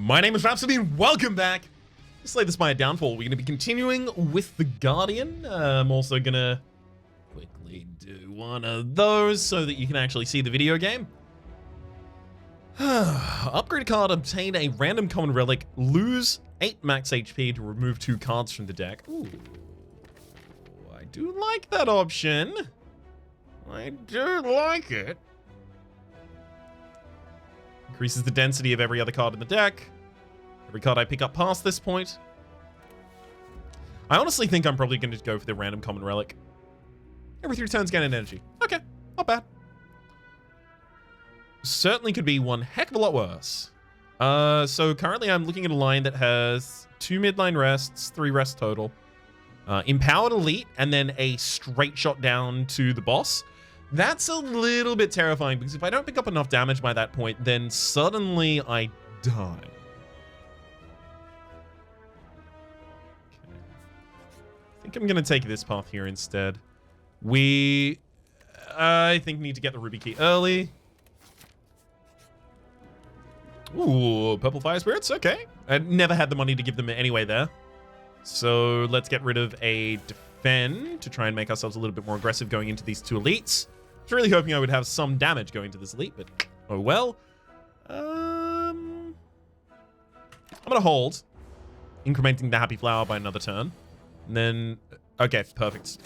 My name is Rhapsody, and welcome back to Slay the Spire Downfall. We're going to be continuing with the Guardian. I'm also going to quickly do one of those so that you can actually see the video game. Upgrade card, obtain a random common relic, lose 8 max HP to remove 2 cards from the deck. Ooh, I do like that option. I do like it. Increases the density of every other card in the deck. Every card I pick up past this point. I honestly think I'm probably going to go for the random common relic. Every 3 turns gain an energy. Okay, not bad. Certainly could be one heck of a lot worse. So currently I'm looking at a line that has 2 midline rests, 3 rests total. Empowered Elite, and then a straight shot down to the boss. That's a little bit terrifying, because if I don't pick up enough damage by that point, then suddenly I die. Okay. I think I'm going to take this path here instead. I think, need to get the Ruby Key early. Ooh, Purple Fire Spirits, okay. I never had the money to give them anyway there. So let's get rid of a Defend to try and make ourselves a little bit more aggressive going into these 2 elites. I was really hoping I would have some damage going to this elite, but oh well. I'm gonna hold, incrementing the Happy Flower by another turn. And then, okay, perfect.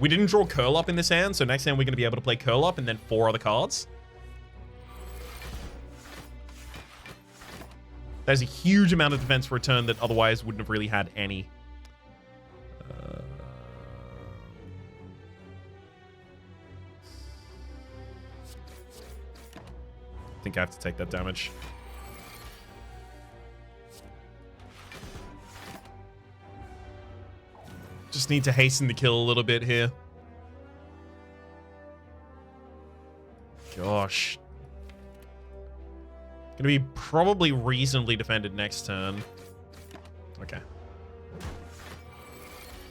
We didn't draw Curl Up in this hand, so next hand we're gonna be able to play Curl Up and then 4 other cards. There's a huge amount of defense for a turn that otherwise wouldn't have really had any. I think I have to take that damage. Just need to hasten the kill a little bit here. Gosh. Gonna be probably reasonably defended next turn. Okay.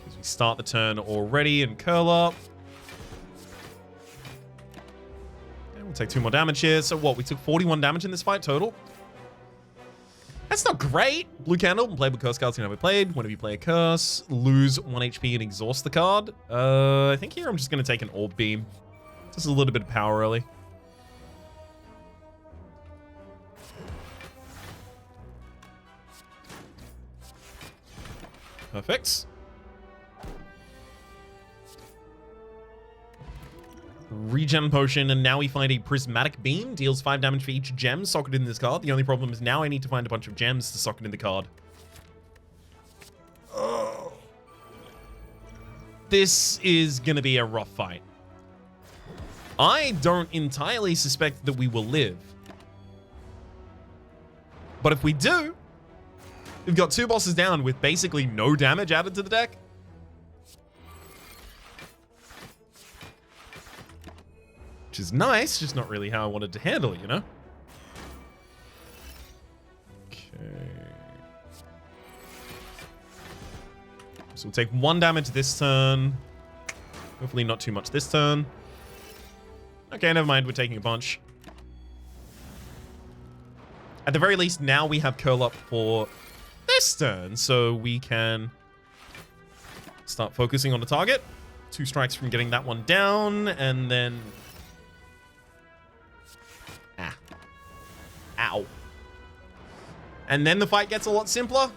As we start the turn already and curl up. Okay, we'll take 2 more damage here. So what? We took 41 damage in this fight total. That's not great. Blue candle, playable curse cards you never played. Whenever you play a curse, lose 1 HP and exhaust the card. I think here I'm just gonna take an Orb Beam. Just a little bit of power early. Perfect. Regen potion, and now we find a prismatic beam. Deals 5 damage for each gem socketed in this card. The only problem is now I need to find a bunch of gems to socket in the card. Oh. This is gonna be a rough fight. I don't entirely suspect that we will live. But if we do, we've got 2 bosses down with basically no damage added to the deck. Which is nice, just not really how I wanted to handle it, you know? Okay. So we'll take 1 damage this turn. Hopefully not too much this turn. Okay, never mind, we're taking a bunch. At the very least, now we have curl up for this turn, so we can start focusing on the target. 2 strikes from getting that one down, and then... Ah. Ow. And then the fight gets a lot simpler.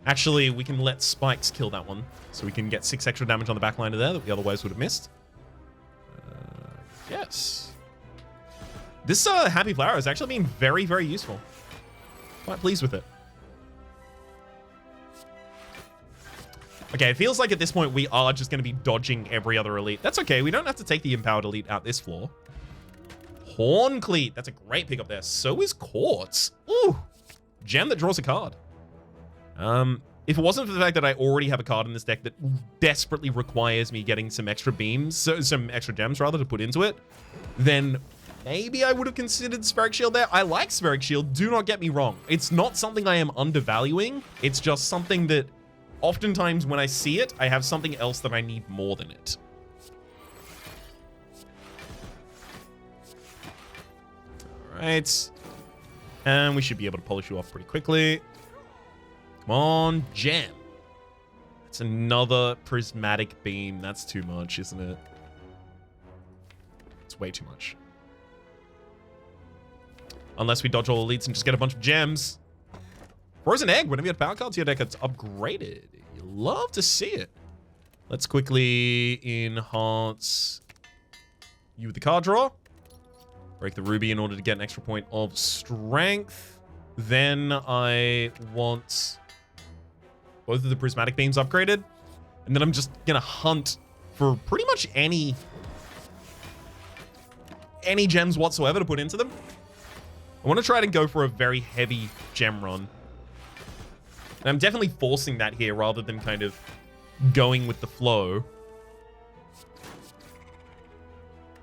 Actually, we can let spikes kill that one, so we can get 6 extra damage on the back line of there that we otherwise would have missed. Yes. This Happy Flower has actually been very, very useful. Quite pleased with it. Okay, it feels like at this point we are just going to be dodging every other elite. That's okay. We don't have to take the Empowered Elite out this floor. Horncleat. That's a great pickup there. So is Quartz. Ooh. Gem that draws a card. If it wasn't for the fact that I already have a card in this deck that desperately requires me getting some extra beams, some extra gems rather, to put into it, then maybe I would have considered Spheric Shield there. I like Spheric Shield, do not get me wrong. It's not something I am undervaluing. It's just something that oftentimes when I see it, I have something else that I need more than it. Right. And we should be able to polish you off pretty quickly. Come on, gem. It's another prismatic beam. That's too much, isn't it? It's way too much. Unless we dodge all elites and just get a bunch of gems. Frozen egg. Whenever you have power cards, your deck gets upgraded. You love to see it. Let's quickly enhance you with the card draw. Break the ruby in order to get an extra point of strength. Then I want both of the prismatic beams upgraded. And then I'm just going to hunt for pretty much any gems whatsoever to put into them. I want to try to go for a very heavy gem run. And I'm definitely forcing that here rather than kind of going with the flow.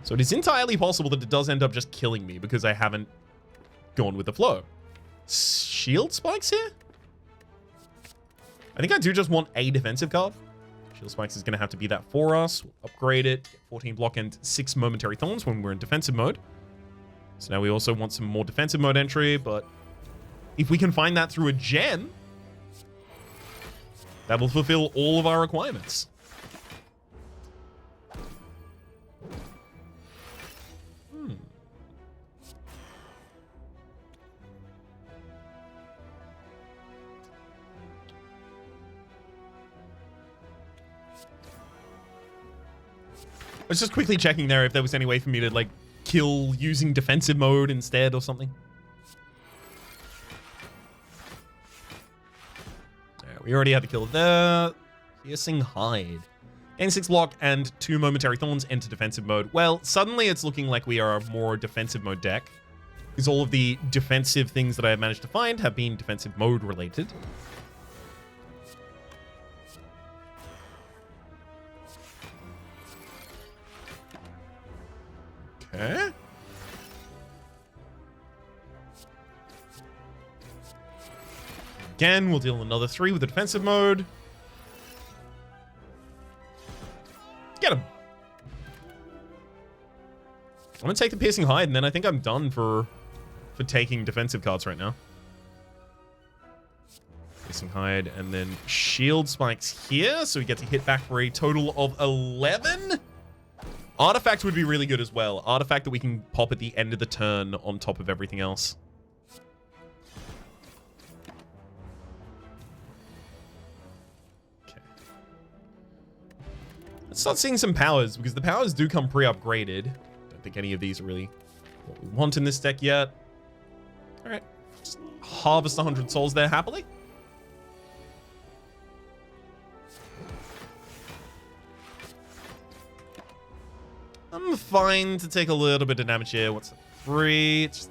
So it is entirely possible that it does end up just killing me because I haven't gone with the flow. Shield spikes here? I think I do just want a defensive card. Shield spikes is going to have to be that for us. We'll upgrade it. Get 14 block and 6 momentary thorns when we're in defensive mode. So now we also want some more defensive mode entry, but if we can find that through a gem, that will fulfill all of our requirements. I was just quickly checking there if there was any way for me to, like, kill using defensive mode instead or something. There, we already had the kill there. Piercing Hide. Gain 6 block and 2 momentary thorns enter defensive mode. Well, suddenly it's looking like we are a more defensive mode deck, because all of the defensive things that I have managed to find have been defensive mode related. Okay. Again, we'll deal another 3 with the defensive mode. Get him. I'm gonna take the Piercing Hide, and then I think I'm done for taking defensive cards right now. Piercing Hide, and then Shield Spikes here, so we get to hit back for a total of 11. Artifact would be really good as well. Artifact that we can pop at the end of the turn on top of everything else. Okay. Let's start seeing some powers, because the powers do come pre-upgraded. Don't think any of these are really what we want in this deck yet. All right. Just harvest 100 souls there happily. I'm fine to take a little bit of damage here. What's 3? It's just,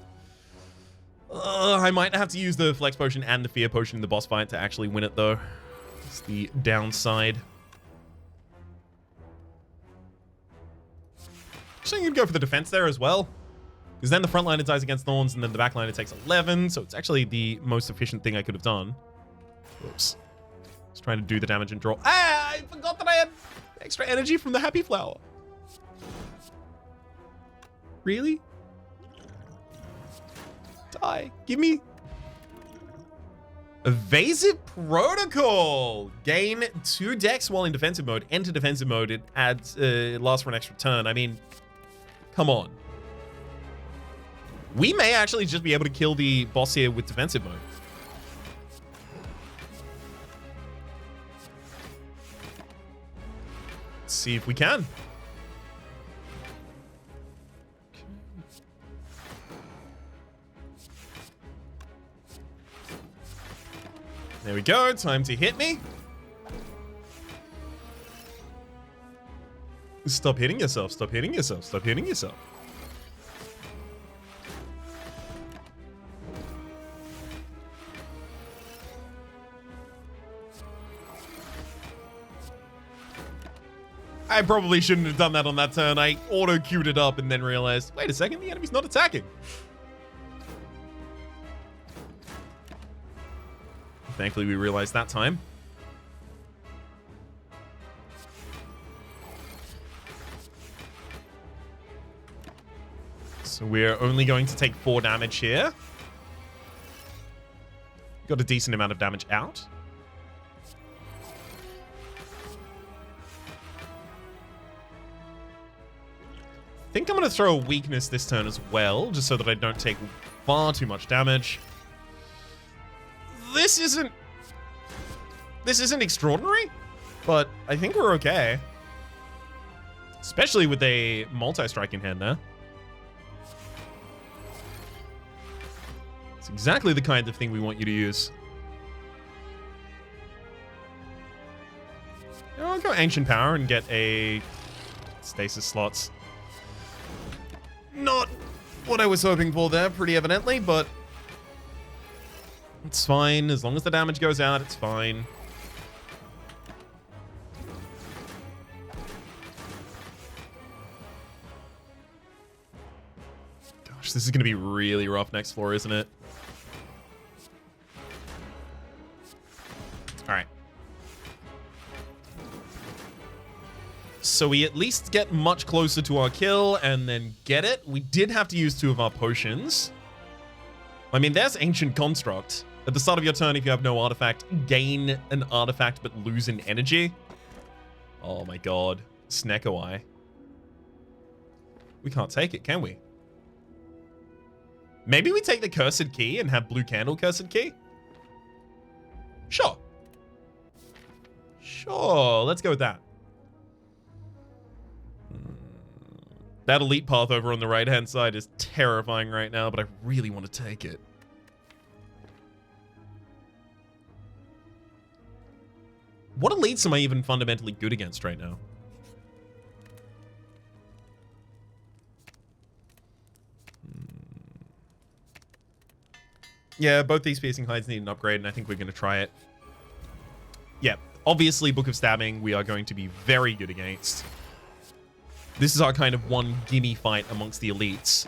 I might have to use the Flex Potion and the Fear Potion in the boss fight to actually win it, though. It's the downside. Actually, you can go for the defense there as well, because then the front liner dies against Thorns, and then the back liner takes 11, so it's actually the most efficient thing I could have done. Whoops. Just trying to do the damage and draw. Ah, I forgot that I had extra energy from the Happy Flower. Really? Die. Give me... Evasive Protocol. Gain 2 decks while in defensive mode. Enter defensive mode. It adds... it lasts for an extra turn. I mean... Come on. We may actually just be able to kill the boss here with defensive mode. Let's see if we can. There we go. Time to hit me. Stop hitting yourself. Stop hitting yourself. Stop hitting yourself. I probably shouldn't have done that on that turn. I auto-queued it up and then realized, wait a second, the enemy's not attacking. Thankfully, we realized that time. So we're only going to take 4 damage here. Got a decent amount of damage out. I think I'm going to throw a weakness this turn as well, just so that I don't take far too much damage. This isn't extraordinary, but I think we're okay. Especially with a multi-strike in hand there. It's exactly the kind of thing we want you to use. I'll go Ancient Power and get a stasis slots. Not what I was hoping for there, pretty evidently, but it's fine. As long as the damage goes out, it's fine. Gosh, this is going to be really rough next floor, isn't it? All right. So we at least get much closer to our kill and then get it. We did have to use 2 of our potions. I mean, there's Ancient Construct. At the start of your turn, if you have no artifact, gain an artifact but lose an energy. Oh my god. Snecko Eye. We can't take it, can we? Maybe we take the Cursed Key and have Blue Candle Cursed Key? Sure. Sure, let's go with that. That elite path over on the right-hand side is terrifying right now, but I really want to take it. What elites am I even fundamentally good against right now? Yeah, both these piercing hides need an upgrade, and I think we're going to try it. Yeah, obviously, Book of Stabbing, we are going to be very good against. This is our kind of one gimme fight amongst the elites.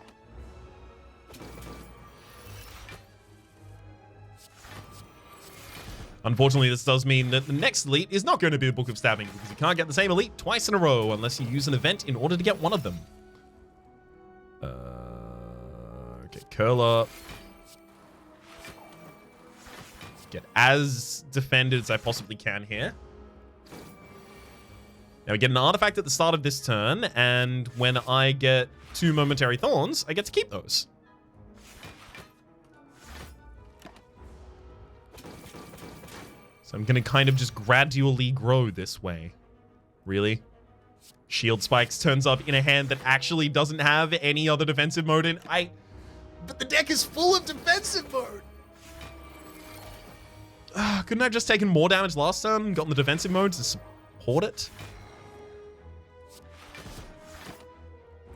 Unfortunately, this does mean that the next elite is not going to be the Book of Stabbing, because you can't get the same elite twice in a row unless you use an event in order to get one of them. Okay, curl up. Get as defended as I possibly can here. Now we get an artifact at the start of this turn, and when I get 2 momentary thorns, I get to keep those. So I'm going to kind of just gradually grow this way. Really? Shield Spikes turns up in a hand that actually doesn't have any other defensive mode in. But the deck is full of defensive mode. Couldn't I have just taken more damage last turn and gotten the defensive mode to support it?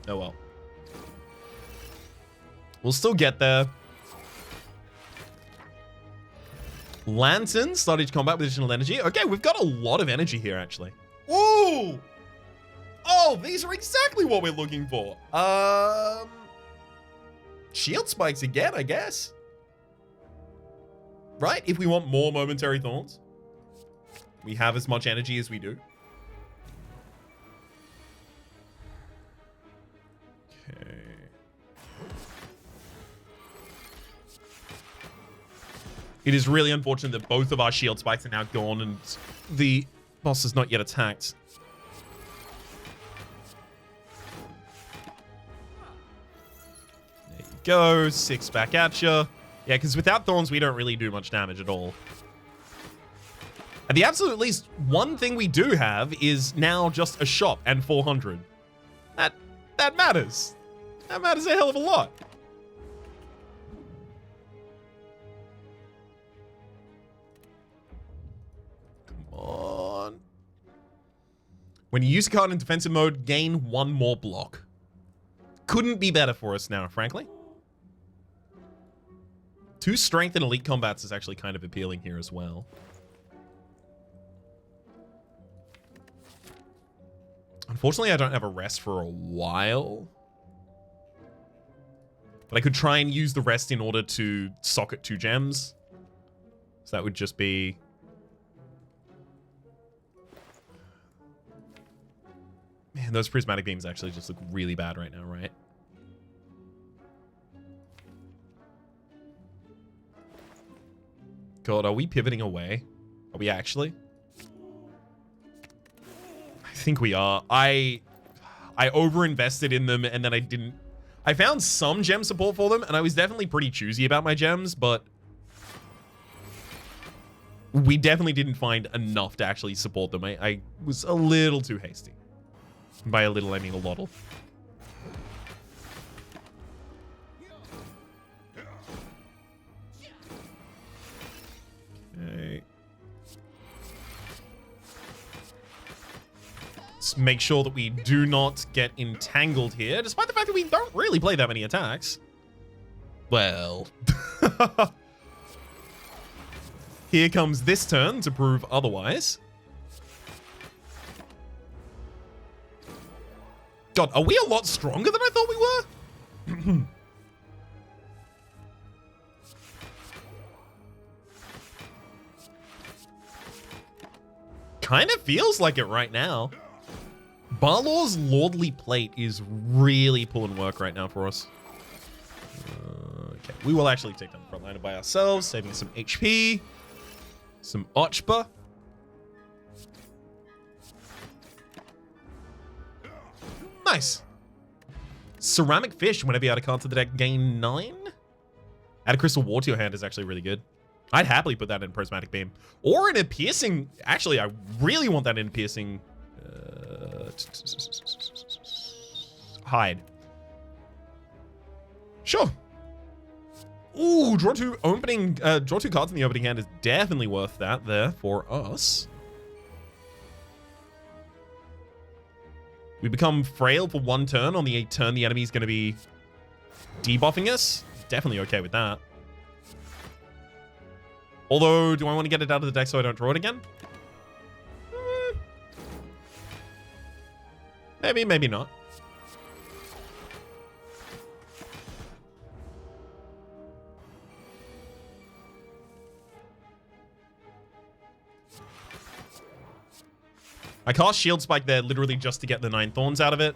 Oh well. We'll still get there. Lantern started combat with additional energy. Okay, we've got a lot of energy here, actually. Ooh! Oh, these are exactly what we're looking for. Shield Spikes again, I guess. Right? If we want more momentary thorns. We have as much energy as we do. Okay. It is really unfortunate that both of our shield spikes are now gone and the boss is not yet attacked. There you go. 6 back at you. Yeah, because without thorns, we don't really do much damage at all. At the absolute least, one thing we do have is now just a shop and 400. That matters. That matters a hell of a lot. Come on. When you use a card in defensive mode, gain 1 more block. Couldn't be better for us now, frankly. 2 strength in elite combats is actually kind of appealing here as well. Unfortunately, I don't have a rest for a while. But I could try and use the rest in order to socket 2 gems. So that would just be... Man, those prismatic beams actually just look really bad right now, right? God, are we pivoting away? Are we actually? I think we are. I overinvested in them and then I didn't. I found some gem support for them and I was definitely pretty choosy about my gems, but we definitely didn't find enough to actually support them. I was a little too hasty. By a little, I mean a lottle. Okay. Let's make sure that we do not get entangled here, despite the fact that we don't really play that many attacks. Well. Here comes this turn to prove otherwise. God, are we a lot stronger than I thought we were? Kind of feels like it right now. Barlor's Lordly Plate is really pulling work right now for us. Okay, we will actually take down the front liner by ourselves, saving some HP, some Ochba. Nice. Ceramic Fish, whenever you add a card to the deck, gain 9. Add a Crystal Ward to your hand is actually really good. I'd happily put that in Prismatic Beam. Or in a Piercing. Actually, I really want that in Piercing. Hide. Sure. Ooh, draw two cards in the opening hand is definitely worth that there for us. We become frail for 1 turn. On the turn, the enemy is going to be debuffing us. Definitely okay with that. Although, do I want to get it out of the deck so I don't draw it again? Maybe, maybe not. I cast Shield Spike there literally just to get the 9 Thorns out of it.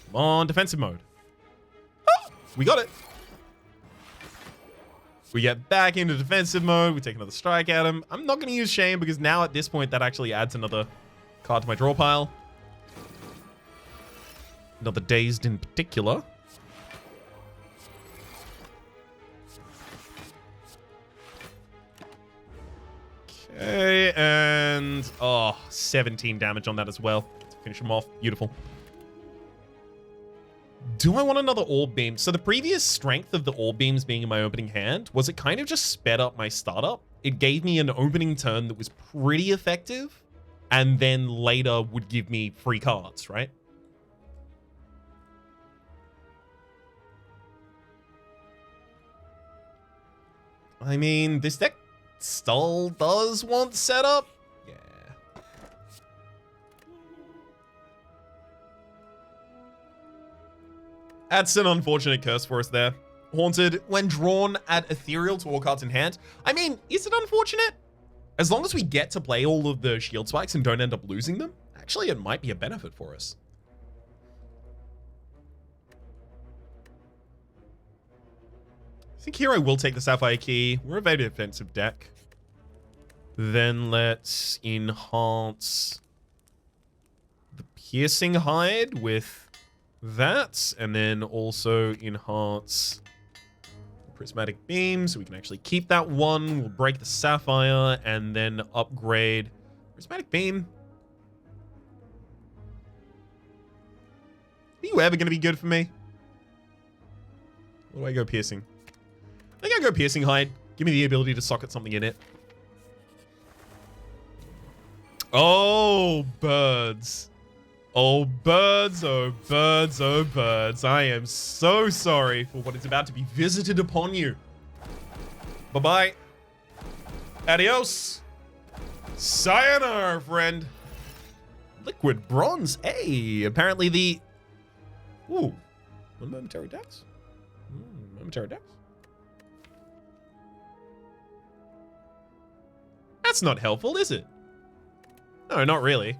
Come on, defensive mode. Oh, we got it. We get back into defensive mode. We take another strike at him. I'm not going to use Shame because now at this point that actually adds another card to my draw pile. Another Dazed in particular. Okay, and 17 damage on that as well. Let's finish him off. Beautiful. Do I want another Orb Beam? So the previous strength of the Orb Beams being in my opening hand was it kind of just sped up my startup. It gave me an opening turn that was pretty effective, and then later would give me free cards, right? I mean, this deck still does want setup. Yeah. That's an unfortunate curse for us there. Haunted, when drawn, add Ethereal to all cards in hand. I mean, is it unfortunate? As long as we get to play all of the shield spikes and don't end up losing them, actually it might be a benefit for us. I think here I will take the Sapphire Key. We're a very defensive deck. Then let's enhance the Piercing Hide with that. And then also enhance the Prismatic Beam so we can actually keep that one. We'll break the Sapphire and then upgrade Prismatic Beam. Are you ever going to be good for me? What do I go Piercing? I think I go Piercing Hide. Give me the ability to socket something in it. Oh, birds. Oh, birds, oh, birds, oh, birds. I am so sorry for what is about to be visited upon you. Bye-bye. Adios. Sayonara, friend. Liquid Bronze. Hey, apparently the... Ooh. One momentary dex? Momentary dex? That's not helpful, is it? No, not really.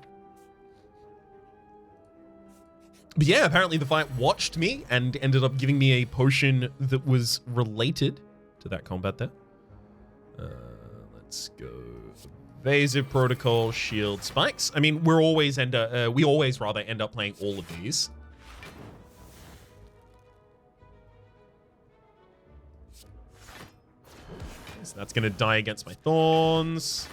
But yeah, apparently the fight watched me and ended up giving me a potion that was related to that combat there. Let's go. Evasive protocol, shield spikes. I mean, we always end up playing all of these. So that's going to die against my Thorns.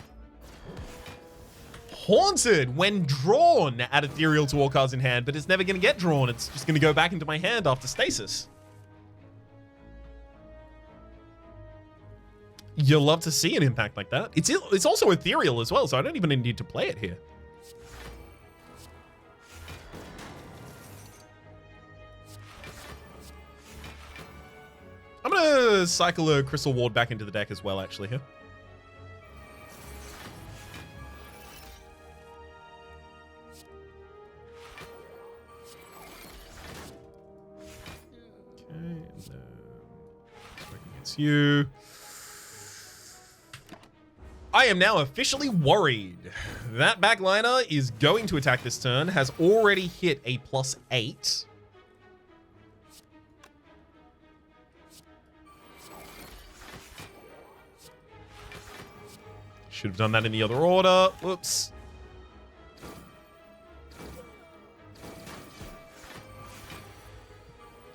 Haunted when drawn. Add Ethereal to all cards in hand, but it's never going to get drawn. It's just going to go back into my hand after stasis. You'll love to see an impact like that. It's also ethereal as well, so I don't even need to play it here. I'm gonna cycle a Crystal Ward back into the deck as well, actually, here. Okay, and then strike against you. I am now officially worried. That backliner is going to attack this turn, has already hit a +8. Should have done that in the other order. Whoops.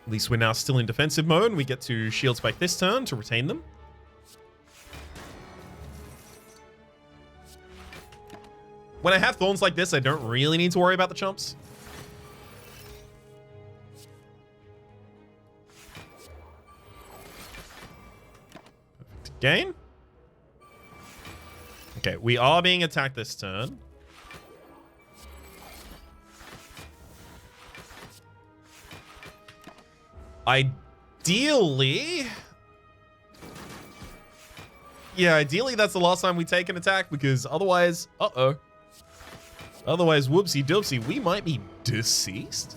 At least we're now still in defensive mode. We get to shield spike this turn to retain them. When I have Thorns like this, I don't really need to worry about the chumps. Perfect gain. Okay, we are being attacked this turn. Ideally... Yeah, ideally that's the last time we take an attack, because otherwise... Uh-oh. Otherwise, whoopsie doopsie, we might be deceased.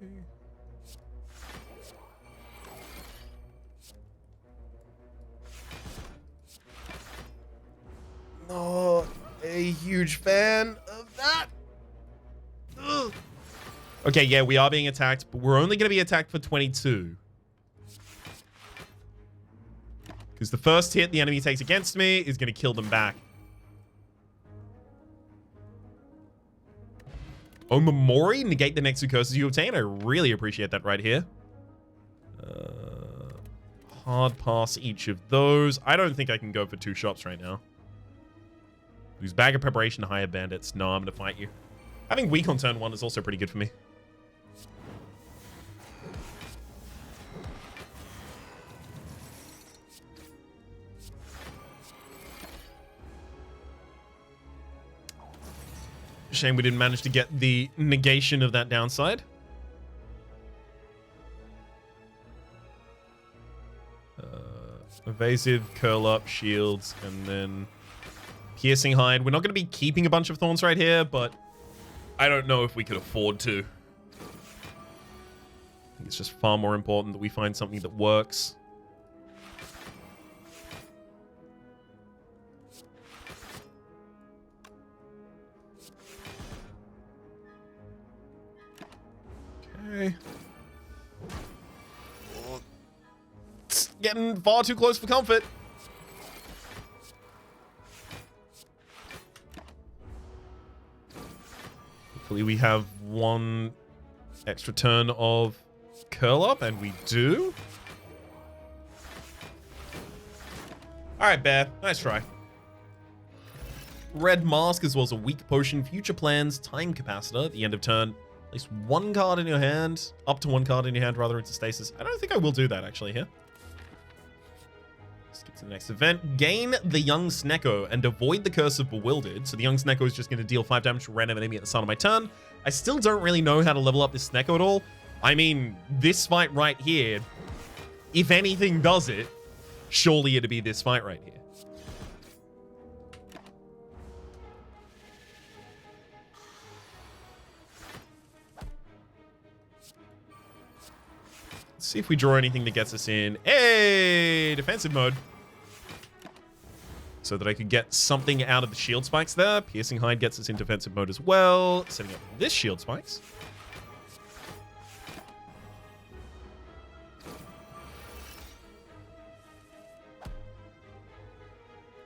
Okay. Not a huge fan of that. Ugh. Okay, yeah, we are being attacked, but we're only going to be attacked for 22. Because the first hit the enemy takes against me is going to kill them back. Omamori, negate the next two curses you obtain. I really appreciate that right here. Hard pass each of those. I don't think I can go for 2 shots right now. Lose bag of preparation to hire bandits. No, I'm going to fight you. Having weak on turn 1 is also pretty good for me. Shame we didn't manage to get the negation of that downside. Evasive, curl up, shields, and then piercing hide. We're not going to be keeping a bunch of Thorns right here, but I don't know if we could afford to. I think it's just far more important that we find something that works. Okay. It's getting far too close for comfort. Hopefully we have one extra turn of curl up, and we do. All right, Bear. Nice try. Red Mask as well as a weak potion, future plans, time capacitor at the end of turn. At least 1 card in your hand, up to 1 card in your hand, rather, into stasis. I don't think I will do that, actually, here. Let's get to the next event. Gain the Young Snecko and avoid the Curse of Bewildered. So the Young Snecko is just going to deal 5 damage to a random enemy at the start of my turn. I still don't really know how to level up this Snecko at all. I mean, this fight right here, if anything does it, surely it'd be this fight right here. Let's see if we draw anything that gets us in a defensive mode. So that I could get something out of the shield spikes there. Piercing Hide gets us in defensive mode as well. Setting up this shield spikes.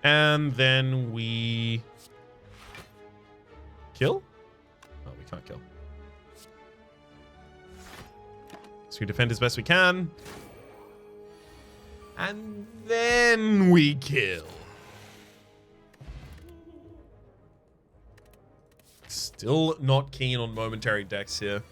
And then we kill? Oh, we can't kill. So we defend as best we can. And then we kill. Still not keen on momentary decks here.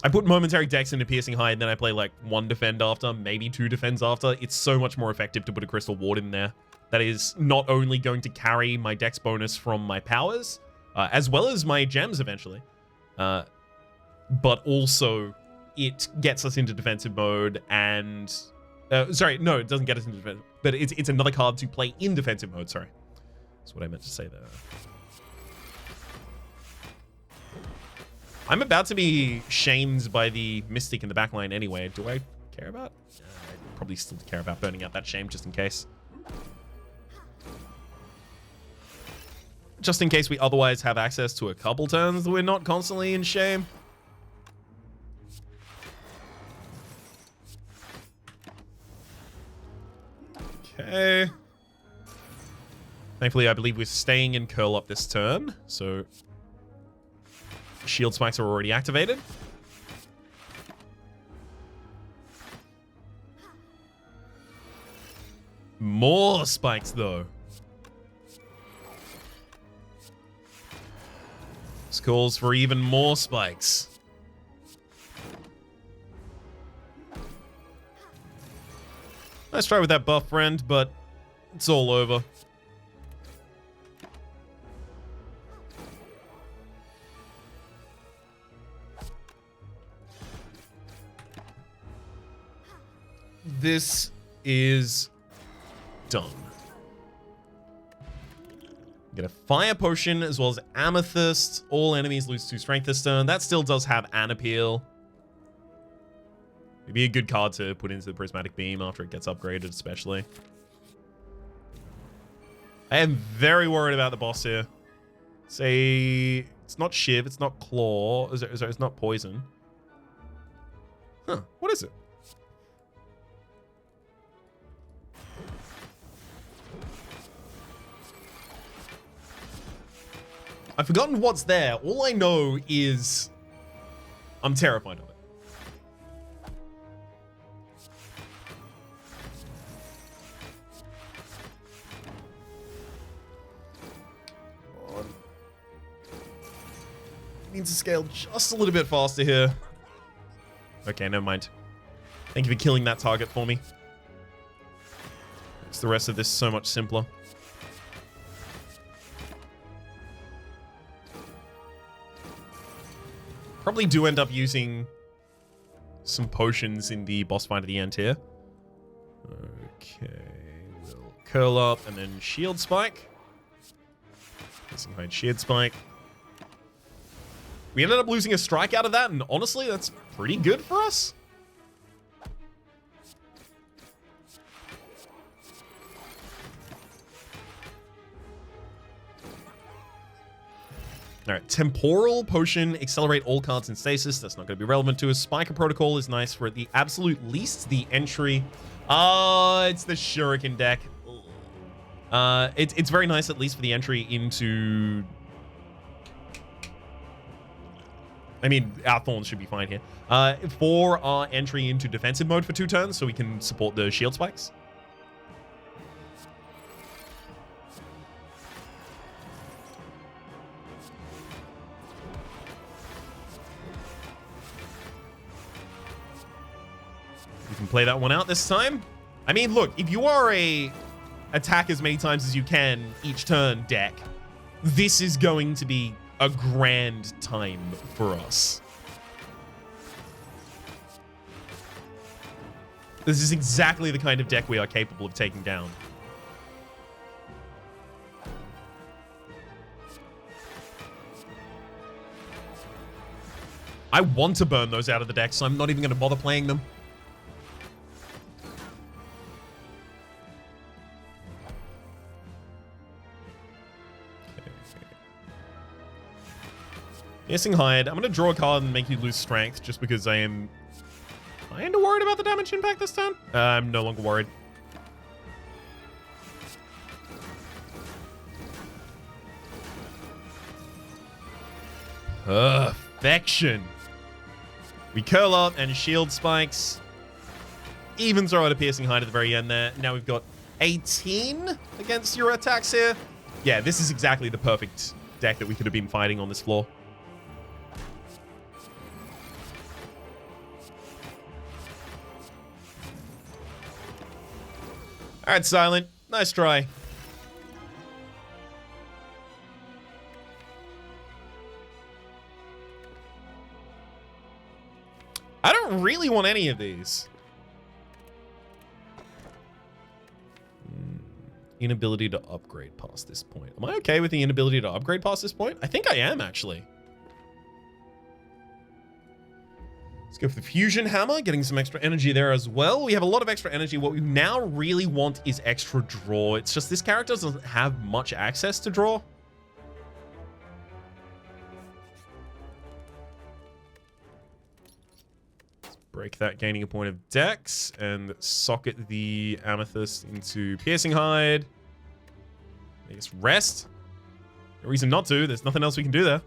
I put momentary decks into Piercing Hide, and then I play like 1 defend after, maybe 2 defends after. It's so much more effective to put a Crystal Ward in there. That is not only going to carry my dex bonus from my powers, as well as my gems eventually, but also it gets us into defensive mode and... sorry, no, it doesn't get us into defensive, but it's another card to play in defensive mode, sorry. That's what I meant to say there. I'm about to be shamed by the Mystic in the backline anyway. Do I care about? I probably still care about burning out that shame just in case. Just in case we otherwise have access to a couple turns that we're not constantly in shame. Okay. Thankfully, I believe we're staying in curl up this turn, so shield spikes are already activated. More spikes, though. This calls for even more spikes. Nice try with that buff, friend, but it's all over. This is done. Get a fire potion as well as amethyst. All enemies lose 2 strength this turn. That still does have an appeal. It'd be a good card to put into the prismatic beam after it gets upgraded, especially. I am very worried about the boss here. Say it's not shiv, it's not claw, it's not poison. Huh? What is it? I've forgotten what's there. All I know is I'm terrified of it. Come on. Needs to scale just a little bit faster here. Okay, never mind. Thank you for killing that target for me. Makes the rest of this so much simpler. Probably do end up using some potions in the boss fight at the end here. Okay, we'll curl up and then shield spike. Some hide shield spike. We ended up losing a strike out of that, and honestly, that's pretty good for us. All right, Temporal Potion, accelerate all cards in stasis. That's not going to be relevant to us. Spiker Protocol is nice for at the absolute least the entry. It's the Shuriken deck. It's very nice at least for the entry into... I mean, our Thorns should be fine here. For our entry into defensive mode for 2 turns, so we can support the shield spikes. We can play that one out this time. I mean, look, if you are a attack as many times as you can each turn deck, this is going to be a grand time for us. This is exactly the kind of deck we are capable of taking down. I want to burn those out of the deck, so I'm not even going to bother playing them. Piercing Hide. I'm going to draw a card and make you lose strength just because I am kind of worried about the damage impact this turn. I'm no longer worried. Perfection. We curl up and shield spikes. Even throw out a piercing hide at the very end there. Now we've got 18 against your attacks here. Yeah, this is exactly the perfect deck that we could have been fighting on this floor. All right, Silent. Nice try. I don't really want any of these. Inability to upgrade past this point. Am I okay with the inability to upgrade past this point? I think I am, actually. Let's go for the Fusion Hammer, getting some extra energy there as well. We have a lot of extra energy. What we now really want is extra draw. It's just this character doesn't have much access to draw. Let's break that, gaining a point of dex, and socket the Amethyst into Piercing Hide. I guess rest. No reason not to. There's nothing else we can do there.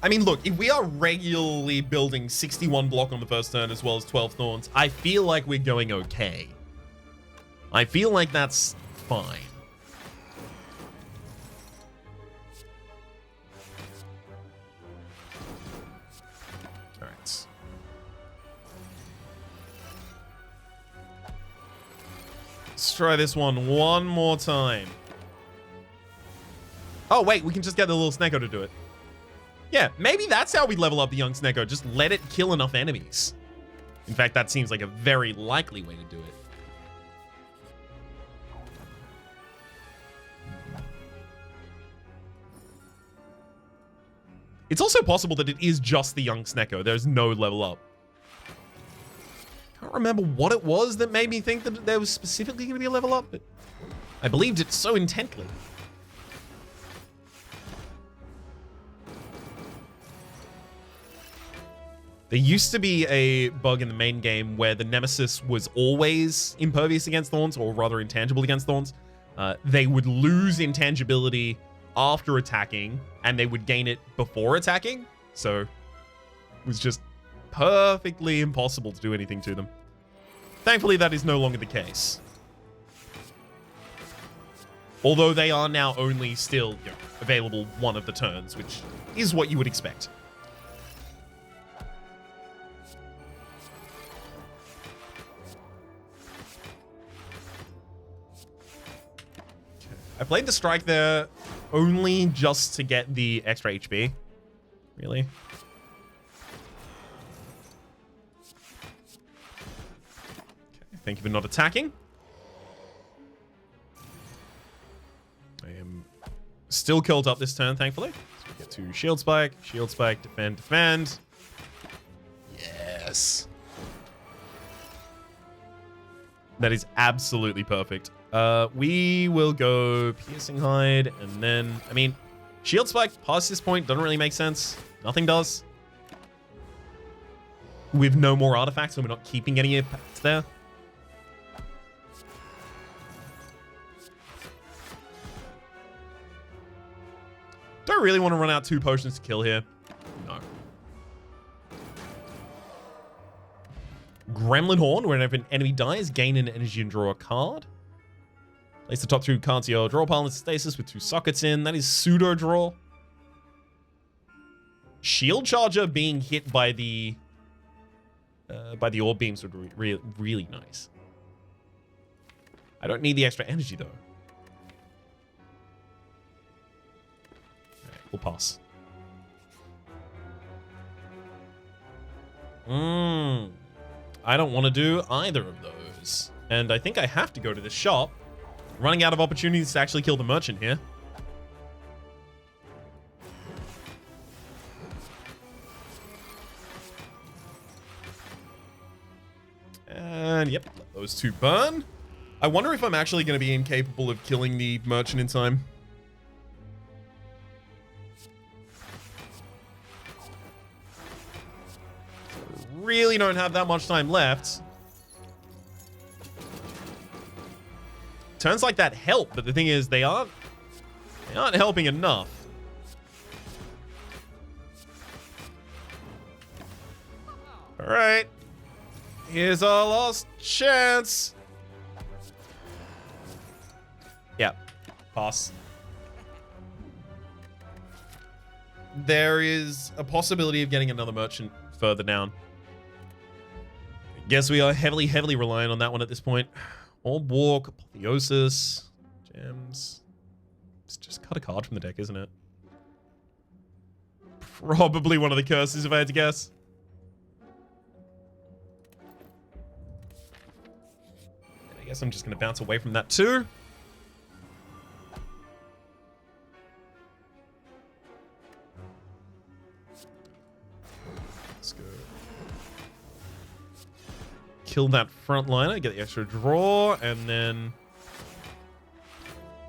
I mean, look, if we are regularly building 61 block on the first turn as well as 12 Thorns, I feel like we're going okay. I feel like that's fine. All right. Let's try this one more time. Oh, wait, we can just get the little Snecko to do it. Yeah, maybe that's how we level up the young Snecko. Just let it kill enough enemies. In fact, that seems like a very likely way to do it. It's also possible that it is just the young Snecko. There's no level up. Can't remember what it was that made me think that there was specifically going to be a level up, but I believed it so intently. There used to be a bug in the main game where the Nemesis was always impervious against Thorns, or rather intangible against Thorns. They would lose intangibility after attacking, and they would gain it before attacking. So it was just perfectly impossible to do anything to them. Thankfully, that is no longer the case. Although they are now only still available one of the turns, which is what you would expect. I played the strike there only just to get the extra HP. Really? Okay, thank you for not attacking. I am still curled up this turn, thankfully. So we get to shield spike, defend, defend. Yes. That is absolutely perfect. We will go Piercing Hide, and then, I mean, Shield Spike past this point doesn't really make sense. Nothing does. With no more artifacts, so we're not keeping any impacts there. Do I really want to run out 2 potions to kill here? No. Gremlin Horn, whenever an enemy dies, gain an energy and draw a card. Place the top 2 cards to your draw pile in stasis with 2 sockets in. That is pseudo draw. Shield Charger being hit by the orb beams would be really nice. I don't need the extra energy though. Alright, we'll pass. I don't want to do either of those. And I think I have to go to this shop. Running out of opportunities to actually kill the merchant here. And yep, let those 2 burn. I wonder if I'm actually going to be incapable of killing the merchant in time. really don't have that much time left. Turns like that help, but the thing is, they aren't helping enough. All right. Here's our last chance. Yeah. Pass. There is a possibility of getting another merchant further down. Guess we are heavily reliant on that one at this point. Old Walk, Apotheosis, Gems. It's just cut a card from the deck, isn't it? Probably one of the curses, if I had to guess. I guess I'm just going to bounce away from that too. Let's go. Kill that frontliner, get the extra draw, and then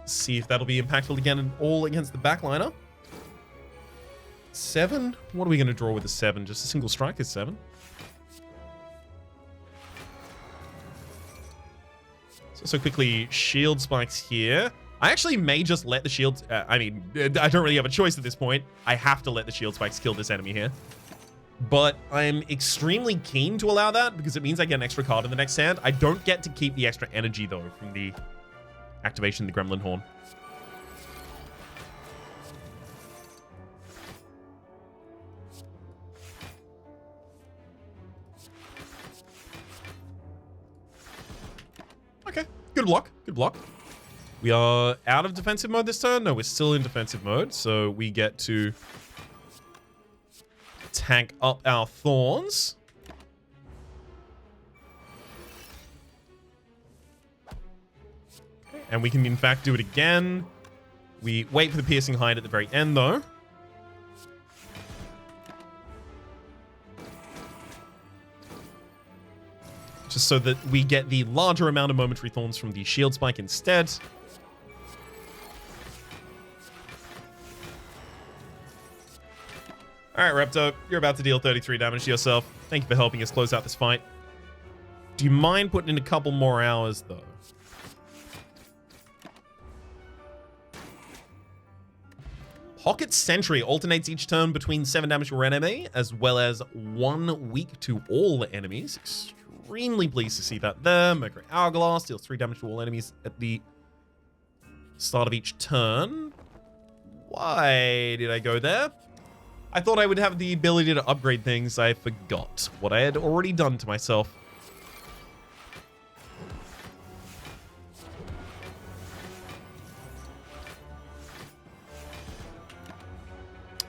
see if that'll be impactful again and all against the backliner. 7? What are we going to draw with a 7? Just a single strike is 7. So quickly, shield spikes here. I actually may just let the shield... I mean, I don't really have a choice at this point. I have to let the shield spikes kill this enemy here. But I'm extremely keen to allow that because it means I get an extra card in the next hand. I don't get to keep the extra energy, though, from the activation of the Gremlin Horn. Okay, good block, good block. We are out of defensive mode this turn. No, we're still in defensive mode, so we get to tank up our Thorns. Okay, and we can in fact do it again. We wait for the Piercing Hide at the very end, though. Just so that we get the larger amount of Momentary Thorns from the Shield Spike instead. Alright, Repto, you're about to deal 33 damage to yourself. Thank you for helping us close out this fight. Do you mind putting in a couple more hours, though? Pocket Sentry alternates each turn between 7 damage to an enemy, as well as 1 weak to all enemies. Extremely pleased to see that there. Mercury Hourglass deals 3 damage to all enemies at the start of each turn. Why did I go there? I thought I would have the ability to upgrade things. I forgot what I had already done to myself.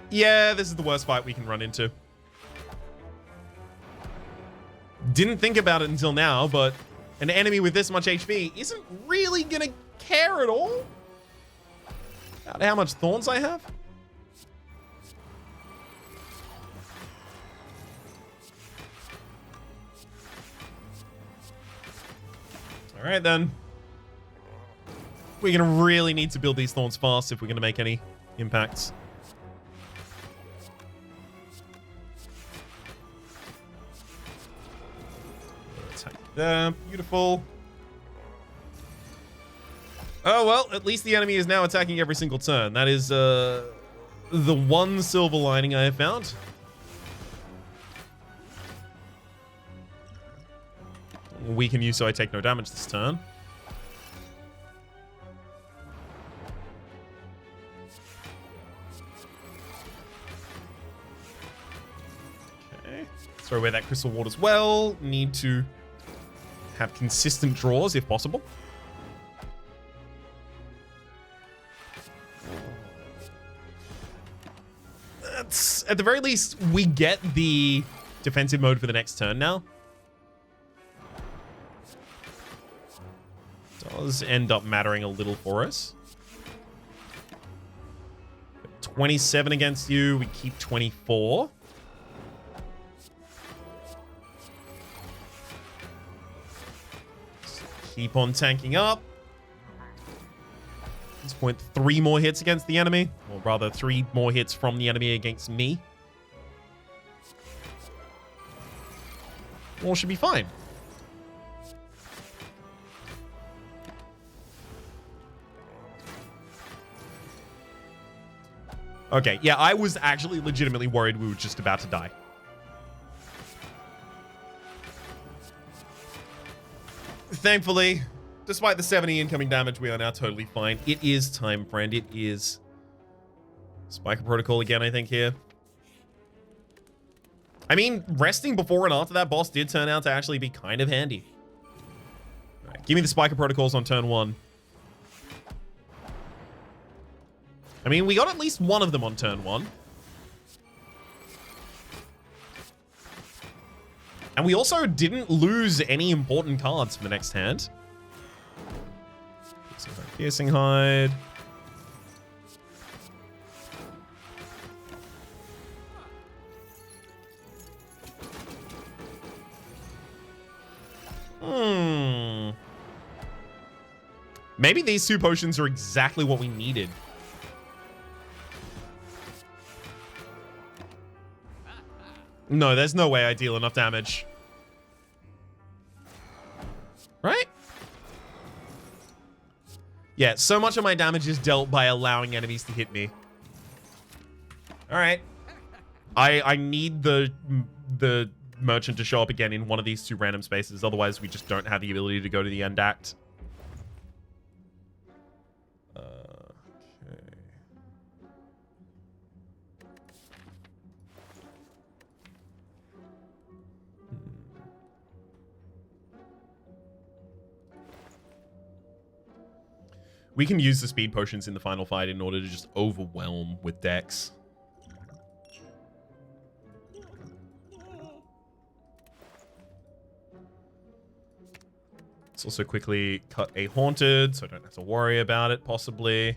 Yeah, this is the worst fight we can run into. Didn't think about it until now, but an enemy with this much HP isn't really gonna care at all about how much Thorns I have. All right, then. We're going to really need to build these Thorns fast if we're going to make any impacts. Attack there. Beautiful. Oh, well, at least the enemy is now attacking every single turn. That is the one silver lining I have found. Weaken you so I take no damage this turn. Okay. Throw away that Crystal Ward as well. Need to have consistent draws if possible. That's, at the very least, we get the defensive mode for the next turn now. Does end up mattering a little for us. 27 against you. We keep 24. Just keep on tanking up. At this point, 3 more hits against the enemy. Or rather, 3 more hits from the enemy against me. all should be fine. Okay, yeah, I was actually legitimately worried we were just about to die. Thankfully, despite the 70 incoming damage, we are now totally fine. It is time, friend. It is Spiker Protocol again, I think, here. I mean, resting before and after that boss did turn out to actually be kind of handy. All right, give me the Spiker Protocols on turn 1. I mean, we got at least one of them on turn 1. And we also didn't lose any important cards for the next hand. Piercing Hide. Maybe these 2 potions are exactly what we needed. No, there's no way I deal enough damage. Right? Yeah, so much of my damage is dealt by allowing enemies to hit me. Alright. I need the merchant to show up again in one of these 2 random spaces. Otherwise, we just don't have the ability to go to the end act. We can use the speed potions in the final fight in order to just overwhelm with decks. Let's also quickly cut a Haunted, so I don't have to worry about it, possibly.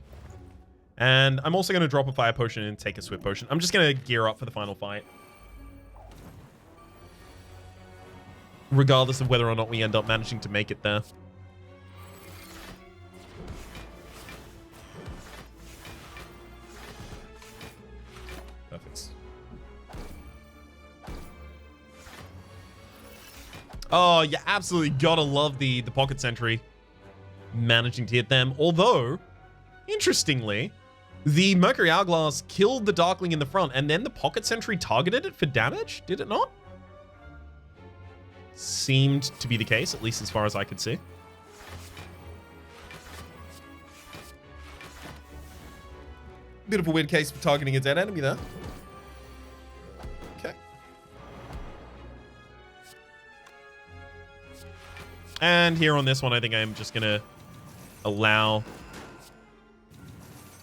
And I'm also going to drop a Fire Potion and take a Swift Potion. I'm just going to gear up for the final fight. Regardless of whether or not we end up managing to make it there. Oh, you absolutely gotta love the Pocket Sentry managing to hit them. Although, interestingly, the Mercury Hourglass killed the Darkling in the front, and then the Pocket Sentry targeted it for damage, did it not? Seemed to be the case, at least as far as I could see. Bit of a weird case for targeting a dead enemy there. Okay. And here on this one, I think I'm just going to allow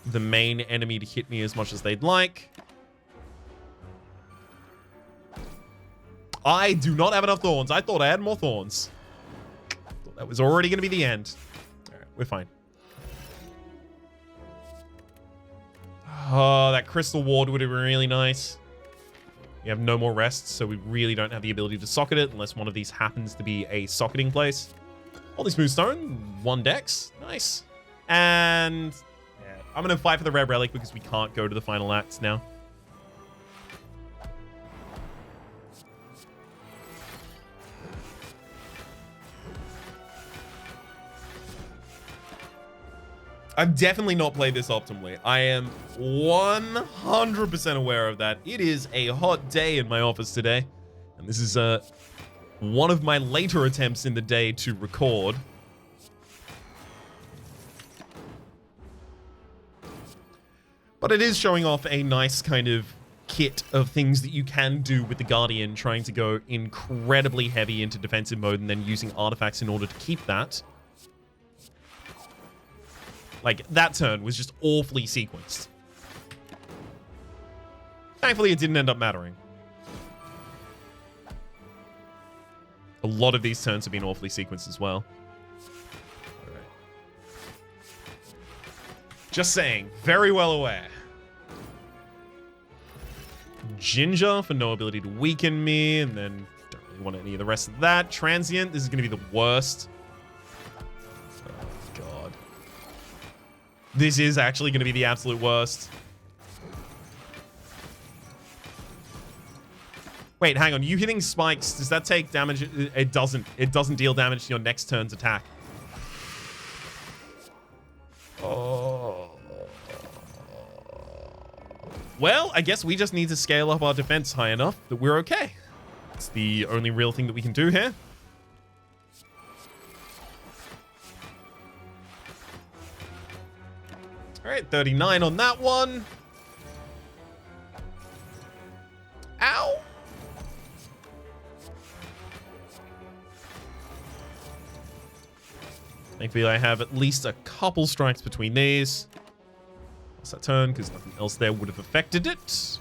the main enemy to hit me as much as they'd like. I do not have enough Thorns. I thought I had more Thorns. Thought that was already going to be the end. All right, we're fine. Oh, that Crystal Ward would have been really nice. We have no more rests, so we really don't have the ability to socket it unless one of these happens to be a socketing place. Holy Smooth Stone, 1 dex. Nice. And yeah, I'm going to fight for the Red Relic because we can't go to the final acts now. I've definitely not played this optimally. I am 100% aware of that. It is a hot day in my office today. And this is one of my later attempts in the day to record. But it is showing off a nice kind of kit of things that you can do with the Guardian, trying to go incredibly heavy into defensive mode and then using artifacts in order to keep that. Like, that turn was just awfully sequenced. Thankfully, it didn't end up mattering. A lot of these turns have been awfully sequenced as well. All right. Just saying, very well aware. Ginger for no ability to weaken me, and then don't really want any of the rest of that. Transient, this is going to be the worst. This is actually going to be the absolute worst. Wait, hang on. You hitting spikes, does that take damage? It doesn't. It doesn't deal damage to your next turn's attack. Oh. Well, I guess we just need to scale up our defense high enough that we're okay. It's the only real thing that we can do here. All right, 39 on that one. Ow. Thankfully, I have at least a couple strikes between these. What's that turn? Because nothing else there would have affected it.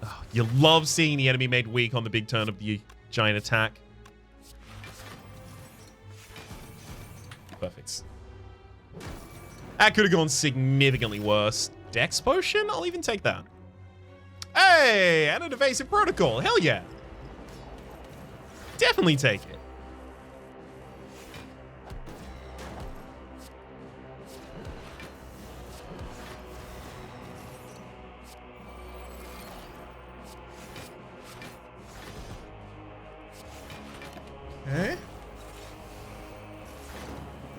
Oh, you love seeing the enemy made weak on the big turn of the giant attack. Perfect. That could have gone significantly worse. Dex potion? I'll even take that. Hey, and an evasive protocol. Hell yeah. Definitely take it. Okay.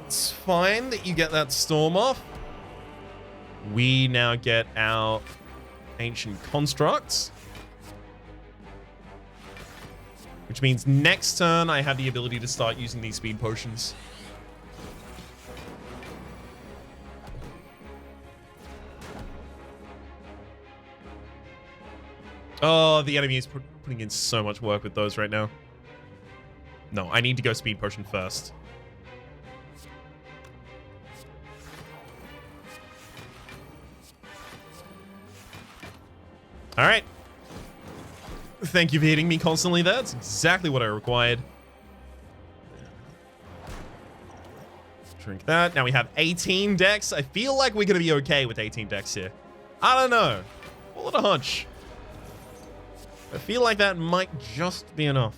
It's fine that you get that storm off. We now get our ancient constructs. Which means next turn I have the ability to start using these speed potions. Oh, the enemy is putting in so much work with those right now. No, I need to go speed potion first. All right. Thank you for hitting me constantly there. That's exactly what I required. Drink that. Now we have 18 decks. I feel like we're going to be okay with 18 decks here. I don't know. Call it a hunch. I feel like that might just be enough.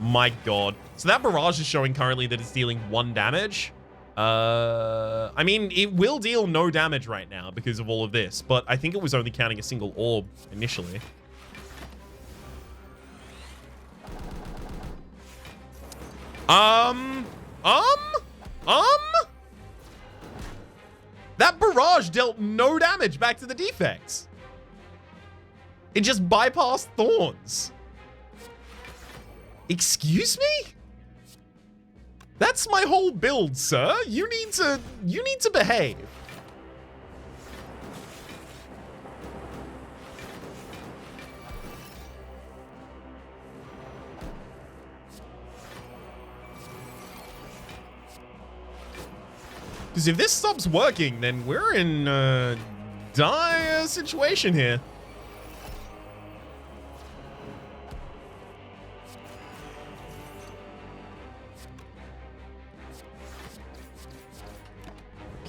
My god. So that barrage is showing currently that it's dealing 1 damage. I mean, it will deal no damage right now because of all of this, but I think it was only counting a single orb initially. That barrage dealt no damage back to the defects. It just bypassed Thorns. Excuse me? That's my whole build, sir. You need to behave. Because if this stops working, then we're in a dire situation here.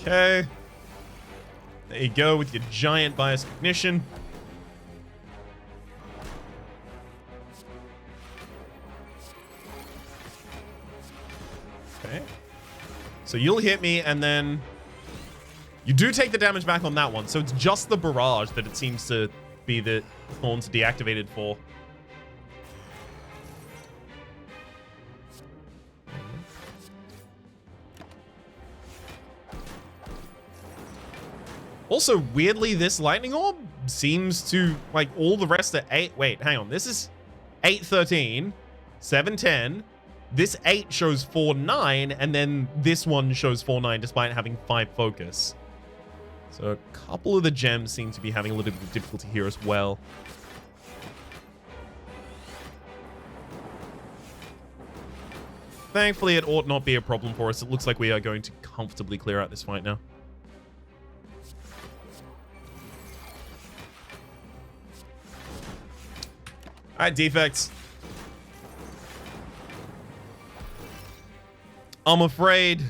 Okay. There you go with your giant bias cognition. Okay. So you'll hit me, and then you do take the damage back on that one. So it's just the barrage that it seems to be the Thorns deactivated for. Also, weirdly, this lightning orb seems to, like, all the rest are 8. Wait, hang on. This is 8-13, 7-10. This 8 shows 4-9, and then this one shows 4-9 despite having 5 focus. So a couple of the gems seem to be having a little bit of difficulty here as well. Thankfully, it ought not be a problem for us. It looks like we are going to comfortably clear out this fight now. All right, defects. I'm afraid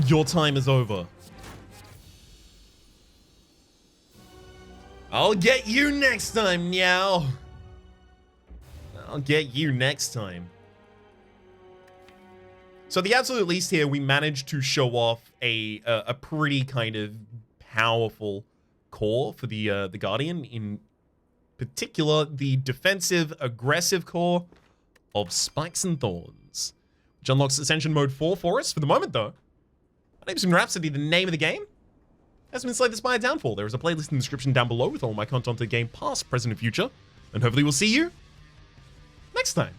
your time is over. I'll get you next time, meow. I'll get you next time. So the absolute least here, we managed to show off a pretty kind of powerful core for the Guardian, in particular the defensive aggressive core of Spikes and Thorns, which unlocks Ascension Mode 4 for us. For the moment though, my name's been Rhapsody. The name of the game has been Slay the Spire Downfall. There is a playlist in the description down below with all my content to the game, past, present, and future, and hopefully we'll see you next time.